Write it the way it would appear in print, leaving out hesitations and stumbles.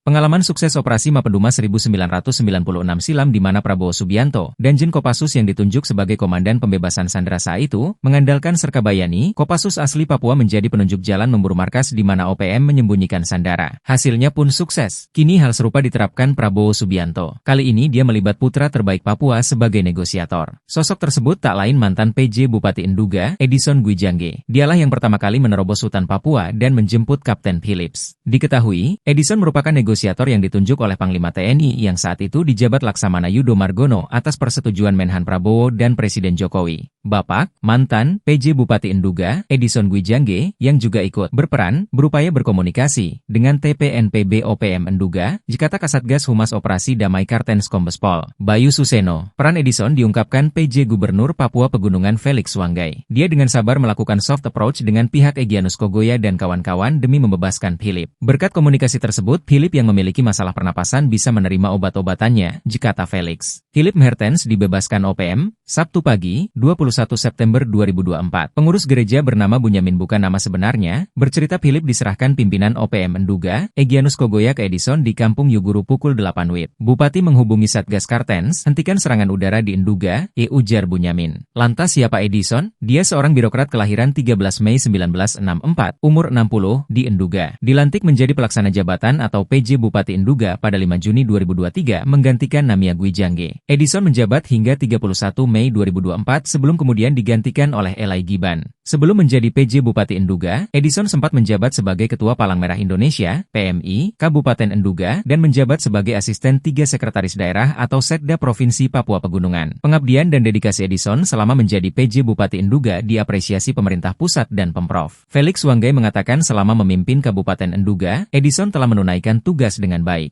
Pengalaman sukses Operasi Mapenduma 1996 silam di mana Prabowo Subianto, Danjen Kopassus yang ditunjuk sebagai Komandan Pembebasan Sandera saat itu, mengandalkan Serkabayani, Kopassus asli Papua menjadi penunjuk jalan memburu markas di mana OPM menyembunyikan Sandara. Hasilnya pun sukses. Kini hal serupa diterapkan Prabowo Subianto. Kali ini dia melibat putra terbaik Papua sebagai negosiator. Sosok tersebut tak lain mantan PJ Bupati Enduga, Edison Gwijangge. Dialah yang pertama kali menerobos hutan Papua dan menjemput Kapten Phillips. Diketahui, Edison merupakan negosiator yang ditunjuk oleh Panglima TNI yang saat itu dijabat Laksamana Yudo Margono atas persetujuan Menhan Prabowo dan Presiden Jokowi. Bapak, mantan PJ Bupati Enduga, Edison Gwijangge, yang juga ikut berperan, berupaya berkomunikasi dengan TPNPB OPM Enduga, Jikata Kasatgas Humas Operasi Damai Kartens Kombespol, Bayu Suseno. Peran Edison diungkapkan PJ Gubernur Papua Pegunungan Felix Wanggai. Dia dengan sabar melakukan soft approach dengan pihak Egyanus Kogoya dan kawan-kawan demi membebaskan Philip. Berkat komunikasi tersebut, Philip yang memiliki masalah pernapasan bisa menerima obat-obatannya, Jikata Felix. Philip Mertens dibebaskan OPM, Sabtu pagi, 21 September 2024. Pengurus gereja bernama Bunyamin bukan nama sebenarnya, bercerita Philip diserahkan pimpinan OPM Enduga, Egyanus Kogoya ke Edison di Kampung Yuguru pukul 8 WIB. Bupati menghubungi Satgas Kartens, hentikan serangan udara di Enduga, ujar Bunyamin. Lantas siapa Edison? Dia seorang birokrat kelahiran 13 Mei 1964, umur 60, di Enduga. Dilantik menjadi pelaksana jabatan atau PJ Bupati Enduga pada 5 Juni 2023 menggantikan Namia Gwijangge. Edison menjabat hingga 31 Mei 2024 sebelum kemudian digantikan oleh Elai Giban. Sebelum menjadi PJ Bupati Enduga, Edison sempat menjabat sebagai Ketua Palang Merah Indonesia, PMI, Kabupaten Enduga, dan menjabat sebagai Asisten 3 Sekretaris Daerah atau Sekda Provinsi Papua Pegunungan. Pengabdian dan dedikasi Edison selama menjadi PJ Bupati Enduga diapresiasi pemerintah pusat dan Pemprov. Felix Wanggai mengatakan selama memimpin Kabupaten Enduga, Edison telah menunaikan tugas dengan baik.